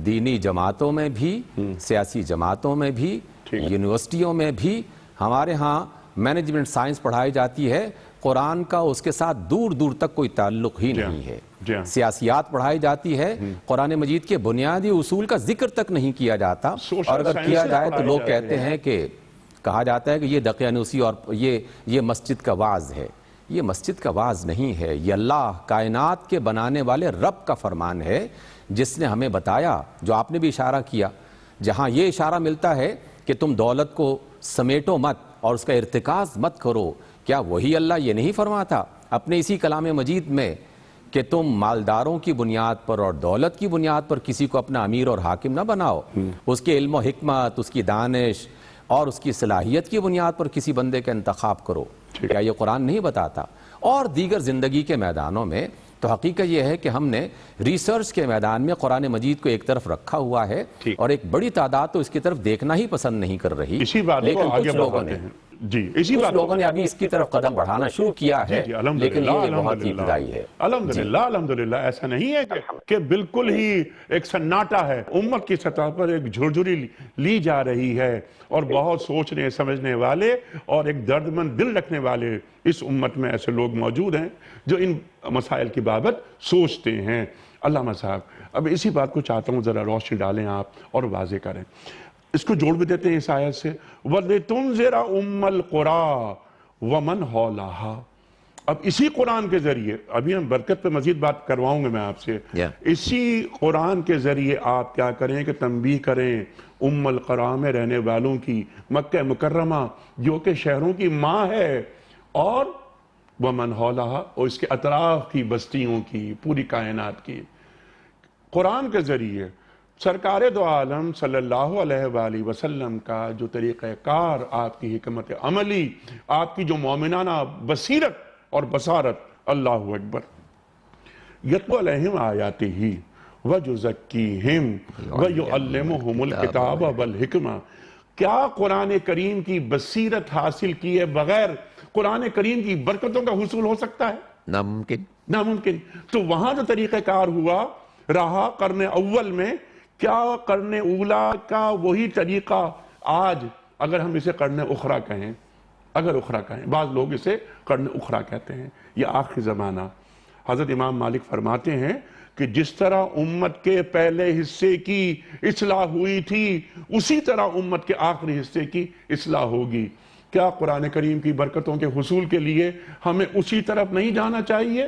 Speaker 3: دینی جماعتوں میں بھی، سیاسی جماعتوں میں بھی، یونیورسٹیوں میں بھی ہمارے ہاں مینجمنٹ سائنس پڑھائی جاتی ہے، قرآن کا اس کے ساتھ دور دور تک کوئی تعلق ہی نہیں ہے. سیاسیات پڑھائی جاتی ہے، قرآن مجید کے بنیادی اصول کا ذکر تک نہیں کیا جاتا، اور اگر کیا جائے تو لوگ کہتے ہیں کہ کہا جاتا ہے کہ یہ دقیانوسی اور یہ مسجد کا واعظ ہے. یہ مسجد کا واعظ نہیں ہے، یہ اللہ کائنات کے بنانے والے رب کا فرمان ہے جس نے ہمیں بتایا، جو آپ نے بھی اشارہ کیا، جہاں یہ اشارہ ملتا ہے کہ تم دولت کو سمیٹو مت اور اس کا ارتکاز مت کرو. کیا وہی اللہ یہ نہیں فرماتا اپنے اسی کلام مجید میں کہ تم مالداروں کی بنیاد پر اور دولت کی بنیاد پر کسی کو اپنا امیر اور حاکم نہ بناؤ، اس کے علم و حکمت، اس کی دانش اور اس کی صلاحیت کی بنیاد پر کسی بندے کا انتخاب کرو؟ کیا یہ قرآن نہیں بتاتا؟ اور دیگر زندگی کے میدانوں میں تو حقیقت یہ ہے کہ ہم نے ریسرچ کے میدان میں قرآن مجید کو ایک طرف رکھا ہوا ہے، اور ایک بڑی تعداد تو اس کی طرف دیکھنا ہی پسند نہیں کر رہی. لیکن کچھ لوگوں نے ابھی اس کی طرف قدم بڑھانا شروع کیا ہے، لیکن یہ بہت ہی ابتدائی ہے.
Speaker 2: الحمدللہ. ایسا نہیں ہے کہ بالکل ہی ایک سناٹا ہے. امت کی سطح پر ایک جھرجھری لی جا رہی ہے، اور بہت سوچنے سمجھنے والے اور ایک دردمند دل رکھنے والے اس امت میں ایسے لوگ موجود ہیں جو ان مسائل کی بابت سوچتے ہیں. علامہ صاحب، اب اسی بات کو چاہتا ہوں ذرا روشنی ڈالیں آپ اور واضح کریں. اس کو جوڑ بھی دیتے ہیں اس آیت سے وَلِتُنذِرَ أُمَّ الْقُرَىٰ وَمَنْ حَوْلَهَا۔ اب اسی قرآن کے ذریعے، ابھی ہم برکت پہ مزید بات کرواؤں گے میں آپ سے، اسی قرآن کے ذریعے آپ کیا کریں کہ تنبیہ کریں ام القریٰ میں رہنے والوں کی، مکہ مکرمہ جو کہ شہروں کی ماں ہے، اور وَمَنْ حَوْلَهَا، اور اس کے اطراف کی بستیوں کی، پوری کائنات کی۔ قرآن کے ذریعے سرکار دو عالم صلی اللہ علیہ وآلہ وسلم کا جو طریقہ کار، آپ کی حکمت عملی، آپ کی جو مومنانہ بصیرت اور بصارت، اللہ اکبر، یتلو علیہم آیاتہ ویزکیہم ویعلمہم الکتاب والحکمہ۔ کیا قرآن کریم کی بصیرت حاصل کیے بغیر قرآن کریم کی برکتوں کا حصول ہو سکتا ہے؟
Speaker 1: ناممکن۔
Speaker 2: ناممکن۔ تو وہاں جو طریقہ کار ہوا رہا قرن اول میں، کیا قرن اولا کا وہی طریقہ آج اگر ہم اسے قرن اخرى کہیں، اگر اخرى کہیں، بعض لوگ اسے قرن اخرى کہتے ہیں، یہ آخری زمانہ۔ حضرت امام مالک فرماتے ہیں کہ جس طرح امت کے پہلے حصے کی اصلاح ہوئی تھی، اسی طرح امت کے آخری حصے کی اصلاح ہوگی۔ کیا قرآن کریم کی برکتوں کے حصول کے لیے ہمیں اسی طرف نہیں جانا چاہیے؟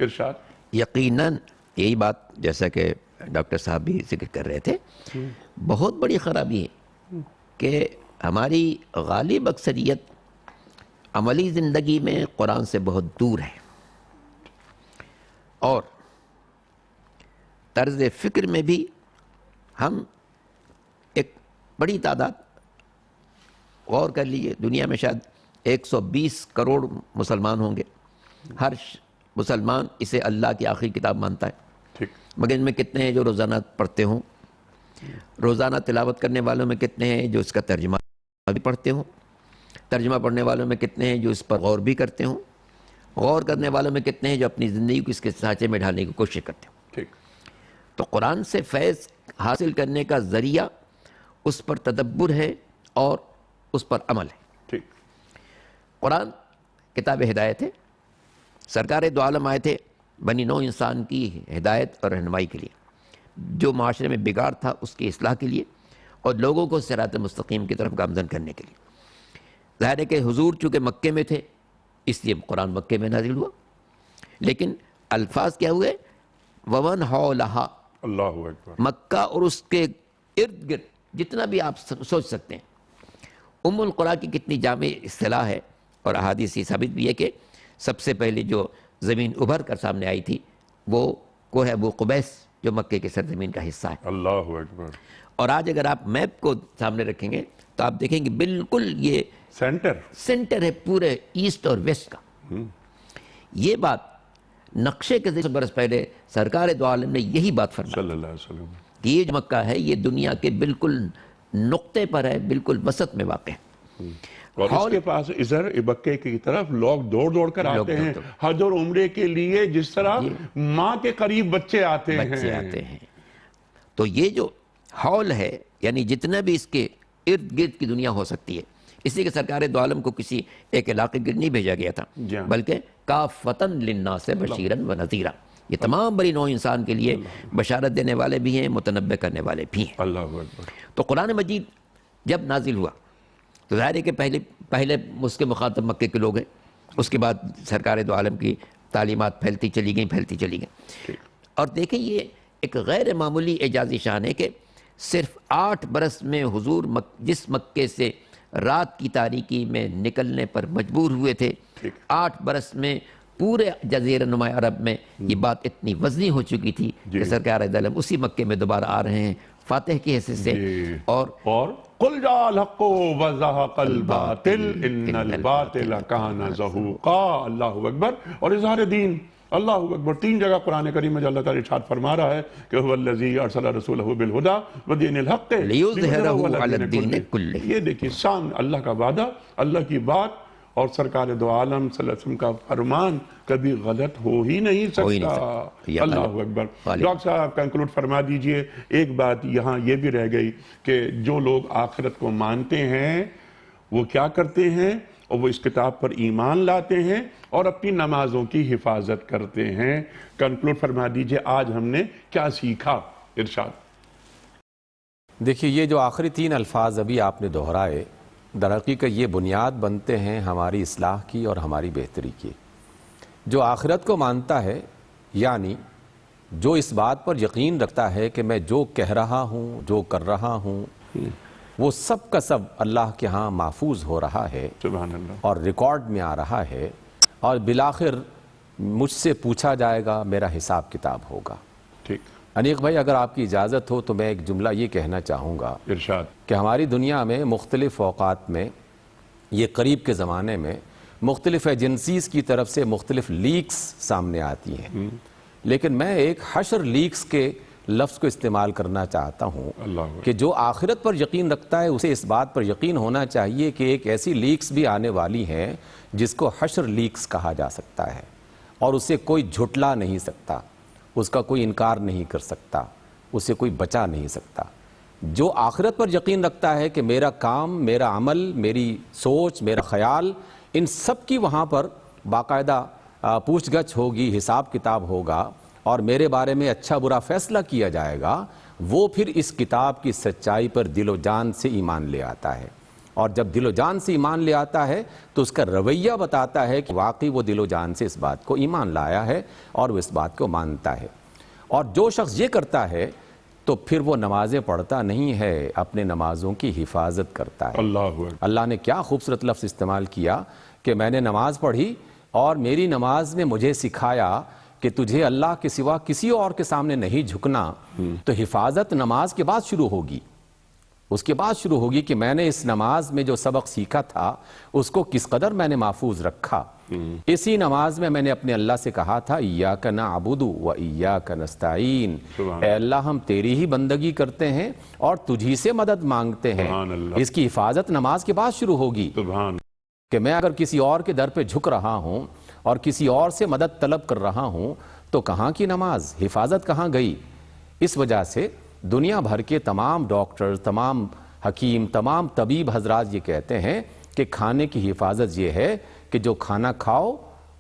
Speaker 2: ارشاد۔
Speaker 1: یقیناً یہی بات جیسا کہ ڈاکٹر صاحب بھی ذکر کر رہے تھے، بہت بڑی خرابی ہے کہ ہماری غالب اکثریت عملی زندگی میں قرآن سے بہت دور ہے، اور طرز فکر میں بھی ہم ایک بڑی تعداد، غور کر لیجئے دنیا میں شاید 120 کروڑ مسلمان ہوں گے، ہر مسلمان اسے اللہ کی آخری کتاب مانتا ہے، مگر ان میں کتنے ہیں جو روزانہ پڑھتے ہوں؟ روزانہ تلاوت کرنے والوں میں کتنے ہیں جو اس کا ترجمہ بھی پڑھتے ہوں؟ ترجمہ پڑھنے والوں میں کتنے ہیں جو اس پر غور بھی کرتے ہوں؟ غور کرنے والوں میں کتنے ہیں جو اپنی زندگی کو اس کے سانچے میں ڈھالنے کی کوشش کرتے ہوں؟ تو قرآن سے فیض حاصل کرنے کا ذریعہ اس پر تدبر ہے اور اس پر عمل ہے۔ قرآن کتاب ہدایت ہے، سرکار دو عالم آئے تھے بنی نوع انسان کی ہدایت اور رہنمائی کے لیے، جو معاشرے میں بگاڑ تھا اس کی اصلاح کے لیے، اور لوگوں کو صراط مستقیم کی طرف گامزن کرنے کے لیے۔ ظاہر ہے کہ حضور چونکہ مکے میں تھے اس لیے قرآن مکے میں نازل ہوا، لیکن الفاظ کیا ہوئے؟ وَمَنْ حَوْلَهَا،
Speaker 2: اللہ اکبر،
Speaker 1: مکہ اور اس کے ارد گرد جتنا بھی آپ سوچ سکتے ہیں۔ ام القریٰ کی کتنی جامع اصطلاح ہے، اور احادیث یہ ثابت بھی ہے کہ سب سے پہلے جو زمین ابھر کر سامنے آئی تھی وہ کوہ ابو قبیس جو مکے کے سرزمین کا حصہ ہے۔
Speaker 2: اللہ اکبر۔
Speaker 1: اور آج اگر آپ میپ کو سامنے رکھیں گے تو آپ دیکھیں گے بالکل یہ سینٹر ہے پورے ایسٹ اور ویسٹ کا۔ یہ بات نقشے کے ذریعے برس پہلے سرکار دو عالم نے یہی بات فرمائی
Speaker 2: صلی اللہ علیہ وسلم
Speaker 1: کہ یہ جو مکہ ہے یہ دنیا کے بالکل نقطے پر ہے، بالکل وسط میں واقع ہے،
Speaker 2: اور اس کے پاس ادھر مکے کی طرف لوگ دوڑ دوڑ کر آتے ہیں حج اور عمرے کے لیے، جس طرح ماں کے قریب بچے آتے ہیں۔
Speaker 1: تو یہ جو حول ہے، یعنی جتنا بھی اس کے ارد گرد کی دنیا ہو سکتی ہے، اس لیے کہ سرکار دو عالم کو کسی ایک علاقے گرد نہیں بھیجا گیا تھا، بلکہ کافۃ للناس بشیرا ونذیرا، یہ تمام بڑی نوع انسان کے لیے بشارت دینے والے بھی ہیں، متنبع کرنے والے بھی ہیں۔
Speaker 2: اللہ اکبر۔
Speaker 1: تو قرآن مجید جب نازل ہوا تو ظاہر ہے کہ پہلے اس کے مخاطب مکے کے لوگ ہیں، اس کے بعد سرکار دو عالم کی تعلیمات پھیلتی چلی گئیں، اور دیکھیں یہ ایک غیر معمولی اعجازی شان ہے کہ صرف 8 برس میں حضور جس مکے سے رات کی تاریکی میں نکلنے پر مجبور ہوئے تھے، 8 برس میں پورے جزیرہ نما عرب میں یہ بات اتنی وزنی ہو چکی تھی کہ سرکار دو عالم اسی مکے میں دوبارہ آ رہے ہیں فاتح کی حیثیت سے، اور
Speaker 2: قُلْ جَاءَ الْحَقُّ وَزَهَقَ الْبَاطِلُ إِنَّ الْبَاطِلَ كَانَ زَهُوقًا۔ اللہ اکبر۔ اور اظہار دین، اللہ اکبر، 3 جگہ قرآن کریم میں جو اللہ تعالیٰ ارشاد فرما رہا ہے کہ هُوَ الَّذِي أَرْسَلَ رَسُولَهُ بِالْهُدَى وَدِينِ الْحَقِّ
Speaker 1: لِيُظْهِرَهُ عَلَى الدِّينِ كُلِّهِ۔
Speaker 2: یہ دیکھیں شان، اللہ کا وعدہ، اللہ کی بات، اور سرکار دو عالم صلی اللہ علیہ وسلم کا فرمان کبھی غلط ہو ہی نہیں سکتا۔ اللہ اکبر۔ ڈاکٹر صاحب کنکلوڈ فرما دیجئے۔ ایک بات یہاں یہ بھی رہ گئی کہ جو لوگ آخرت کو مانتے ہیں وہ کیا کرتے ہیں، اور وہ اس کتاب پر ایمان لاتے ہیں اور اپنی نمازوں کی حفاظت کرتے ہیں۔ کنکلوڈ فرما دیجئے آج ہم نے کیا سیکھا؟ ارشاد۔
Speaker 3: دیکھیے یہ جو آخری 3 الفاظ ابھی آپ نے دہرائے، در حقیقت یہ بنیاد بنتے ہیں ہماری اصلاح کی اور ہماری بہتری کی۔ جو آخرت کو مانتا ہے، یعنی جو اس بات پر یقین رکھتا ہے کہ میں جو کہہ رہا ہوں، جو کر رہا ہوں، وہ سب کا سب اللہ کے ہاں محفوظ ہو رہا ہے
Speaker 2: سبحان اللہ۔
Speaker 3: اور ریکارڈ میں آ رہا ہے، اور بالآخر مجھ سے پوچھا جائے گا، میرا حساب کتاب ہوگا۔
Speaker 2: ٹھیک،
Speaker 3: انیق بھائی اگر آپ کی اجازت ہو تو میں ایک جملہ یہ کہنا چاہوں گا
Speaker 2: ارشاد۔
Speaker 3: کہ ہماری دنیا میں مختلف اوقات میں، یہ قریب کے زمانے میں مختلف ایجنسیز کی طرف سے مختلف لیکس سامنے آتی ہیں، لیکن میں ایک حشر لیکس کے لفظ کو استعمال کرنا چاہتا ہوں
Speaker 2: اللہ
Speaker 3: کہ جو آخرت پر یقین رکھتا ہے اسے اس بات پر یقین ہونا چاہیے کہ ایک ایسی لیکس بھی آنے والی ہیں جس کو حشر لیکس کہا جا سکتا ہے، اور اسے کوئی جھٹلا نہیں سکتا، اس کا کوئی انکار نہیں کر سکتا، اسے کوئی بچا نہیں سکتا۔ جو آخرت پر یقین رکھتا ہے کہ میرا کام، میرا عمل، میری سوچ، میرا خیال، ان سب کی وہاں پر باقاعدہ پوچھ گچھ ہوگی، حساب کتاب ہوگا، اور میرے بارے میں اچھا برا فیصلہ کیا جائے گا، وہ پھر اس کتاب کی سچائی پر دل و جان سے ایمان لے آتا ہے، اور جب دل و جان سے ایمان لے آتا ہے تو اس کا رویہ بتاتا ہے کہ واقعی وہ دل و جان سے اس بات کو ایمان لایا ہے اور وہ اس بات کو مانتا ہے۔ اور جو شخص یہ کرتا ہے تو پھر وہ نمازیں پڑھتا نہیں ہے، اپنے نمازوں کی حفاظت کرتا ہے۔
Speaker 2: اللہ اکبر۔
Speaker 3: اللہ نے کیا خوبصورت لفظ استعمال کیا کہ میں نے نماز پڑھی اور میری نماز نے مجھے سکھایا کہ تجھے اللہ کے سوا کسی اور کے سامنے نہیں جھکنا، تو حفاظت نماز کے بعد شروع ہوگی۔ اس کے بعد شروع ہوگی کہ میں نے اس نماز میں جو سبق سیکھا تھا اس کو کس قدر میں نے محفوظ رکھا۔ اسی نماز میں میں نے اپنے اللہ سے کہا تھا ایاک نعبد و ایاک نستعین، اے اللہ ہم تیری ہی بندگی کرتے ہیں اور تجھی سے مدد مانگتے ہیں۔
Speaker 2: سبحان اللہ۔
Speaker 3: اس کی حفاظت نماز کے بعد شروع ہوگی
Speaker 2: سبحان
Speaker 3: کہ میں اگر کسی اور کے در پہ جھک رہا ہوں اور کسی اور سے مدد طلب کر رہا ہوں تو کہاں کی نماز، حفاظت کہاں گئی؟ اس وجہ سے دنیا بھر کے تمام ڈاکٹر، تمام حکیم، تمام طبیب حضرات یہ کہتے ہیں کہ کھانے کی حفاظت یہ ہے کہ جو کھانا کھاؤ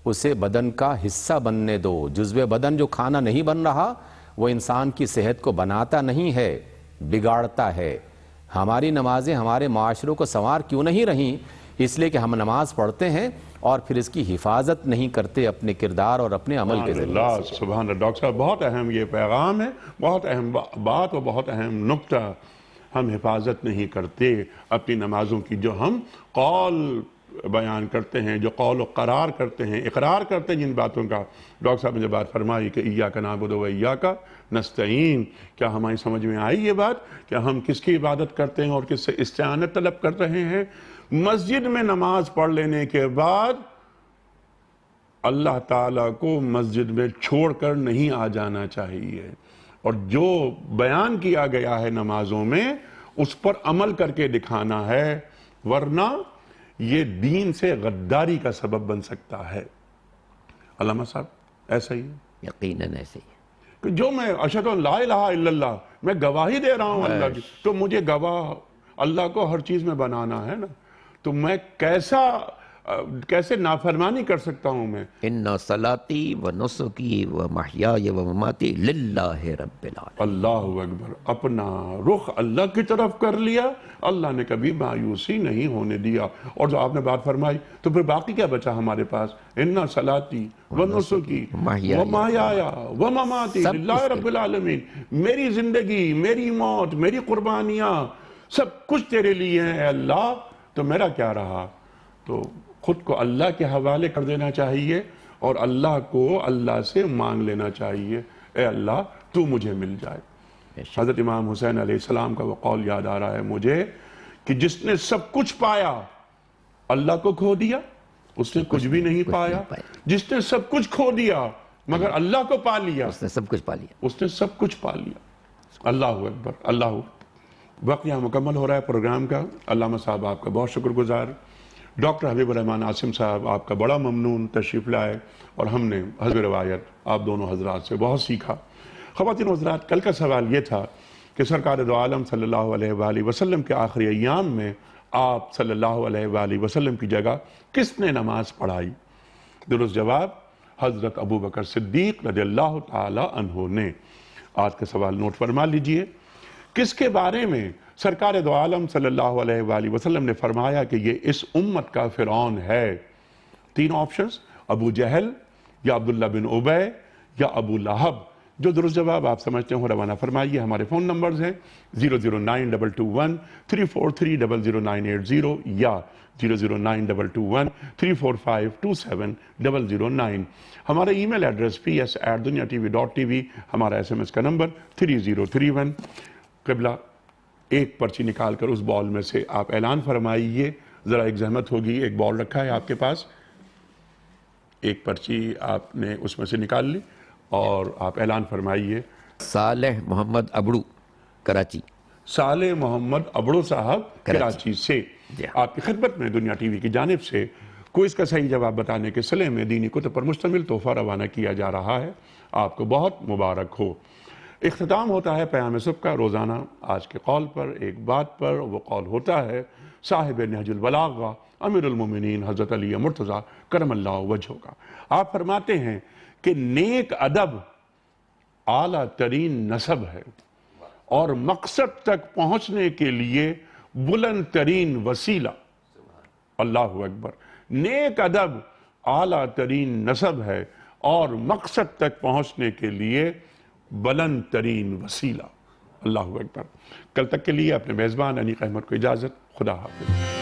Speaker 3: اسے بدن کا حصہ بننے دو۔ جزو بدن جو کھانا نہیں بن رہا وہ انسان کی صحت کو بناتا نہیں ہے، بگاڑتا ہے۔ ہماری نمازیں ہمارے معاشروں کو سنوار کیوں نہیں رہیں؟ اس لیے کہ ہم نماز پڑھتے ہیں اور پھر اس کی حفاظت نہیں کرتے اپنے کردار اور اپنے عمل کے ذریعے
Speaker 2: اللہ،
Speaker 3: سے۔
Speaker 2: سبحان اللہ۔ ڈاکٹر صاحب بہت اہم یہ پیغام ہے، بہت اہم بات اور بہت اہم نکتہ۔ ہم حفاظت نہیں کرتے اپنی نمازوں کی، جو ہم قول بیان کرتے ہیں، جو قول و قرار کرتے ہیں، اقرار کرتے ہیں جن باتوں کا۔ ڈاکٹر صاحب نے جو بات فرمائی کہ ایاک نعبد و ایاک نستعین، کیا ہماری سمجھ میں آئی یہ بات کہ ہم کس کی عبادت کرتے ہیں اور کس سے استعانت طلب کر رہے ہیں؟ مسجد میں نماز پڑھ لینے کے بعد اللہ تعالیٰ کو مسجد میں چھوڑ کر نہیں آ جانا چاہیے، اور جو بیان کیا گیا ہے نمازوں میں اس پر عمل کر کے دکھانا ہے، ورنہ یہ دین سے غداری کا سبب بن سکتا ہے۔ علامہ صاحب ایسا ہی ہے
Speaker 1: یقیناً ایسے ہی ہے۔
Speaker 2: کہ جو میں اشہد ان لا الہ الا اللہ، میں گواہی دے رہا ہوں اللہ کی، تو مجھے گواہ اللہ کو ہر چیز میں بنانا ہے نا، تو میں کیسے نافرمانی کر سکتا ہوں میں؟
Speaker 1: ان صلاتی و نسکی و محیای و مماتی للہ رب العالمین۔
Speaker 2: اللہ اکبر۔ اپنا رخ اللہ کی طرف کر لیا، اللہ نے کبھی مایوسی نہیں ہونے دیا۔ اور جو آپ نے بات فرمائی تو پھر باقی کیا بچا ہمارے پاس؟ ان صلاتی و نسکی و محیای و مماتی للہ رب العالمین، میری زندگی، میری موت، میری قربانیاں سب کچھ تیرے لیے ہیں اے اللہ، تو میرا کیا رہا؟ تو خود کو اللہ کے حوالے کر دینا چاہیے اور اللہ کو اللہ سے مانگ لینا چاہیے، اے اللہ تو مجھے مل جائے۔ حضرت امام حسین علیہ السلام کا وہ قول یاد آ رہا ہے مجھے کہ جس نے سب کچھ پایا اللہ کو کھو دیا اس نے کچھ بھی نہیں پایا، جس نے سب کچھ کھو دیا مگر اللہ کو پا لیا
Speaker 1: اس نے سب کچھ پا لیا۔
Speaker 2: اس نے سب کچھ پا لیا۔ اللہ اکبر، اللہ اکبر۔ وقت یہاں مکمل ہو رہا ہے پروگرام کا۔ علامہ صاحب آپ کا بہت شکر گزار، ڈاکٹر حبیب الرحمن عاصم صاحب آپ کا بڑا ممنون تشریف لائے، اور ہم نے حسب روایت آپ دونوں حضرات سے بہت سیکھا۔ خواتین و حضرات، کل کا سوال یہ تھا کہ سرکار دو عالم صلی اللہ علیہ وآلہ وسلم کے آخری ایام میں آپ صلی اللہ علیہ وآلہ وسلم کی جگہ کس نے نماز پڑھائی؟ درست جواب حضرت ابو بکر صدیق رضی اللہ تعالی عنہ نے۔ آج کا سوال نوٹ فرما لیجئے کس کے بارے میں؟ سرکار دو عالم صلی اللہ علیہ وآلہ وسلم نے فرمایا کہ یہ اس امت کا فرعون ہے۔ 3 آپشنز، ابو جہل یا عبداللہ بن ابی یا ابو لہب۔ جو درست جواب آپ سمجھتے ہوں روانہ فرمائیے۔ ہمارے فون نمبرز ہیں 009221343000980 یا 0092213452709۔ ہمارا ای میل ایڈریس ps@duniatv.tv، ہمارا SMS کا نمبر 3031۔ قبلہ ایک پرچی نکال کر اس بال میں سے آپ اعلان فرمائیے، ذرا ایک زحمت ہوگی، ایک بال رکھا ہے آپ کے پاس، ایک پرچی آپ نے اس میں سے نکال لی اور آپ اعلان فرمائیے۔
Speaker 1: صالح محمد ابڑو، کراچی۔
Speaker 2: صالح محمد ابڑو صاحب کراچی سے
Speaker 1: جی۔
Speaker 2: آپ کی خدمت میں دنیا ٹی وی کی جانب سے کوئز کا صحیح جواب بتانے کے صلے میں دینی کتب پر مشتمل تحفہ روانہ کیا جا رہا ہے۔ آپ کو بہت مبارک ہو۔ اختتام ہوتا ہے پیام صبح کا روزانہ آج کے قول پر، ایک بات پر۔ وہ قول ہوتا ہے صاحب نہج البلاغہ امیر المومنین حضرت علی مرتضیٰ کرم اللہ وجہہ کا۔ آپ فرماتے ہیں کہ نیک ادب اعلیٰ ترین نسب ہے اور مقصد تک پہنچنے کے لیے بلند ترین وسیلہ۔ اللہ اکبر۔ نیک ادب اعلیٰ ترین نسب ہے اور مقصد تک پہنچنے کے لیے بلند ترین وسیلہ۔ اللہ اکبر۔ کل تک کے لیے اپنے میزبان انیق احمد کو اجازت۔ خدا حافظ۔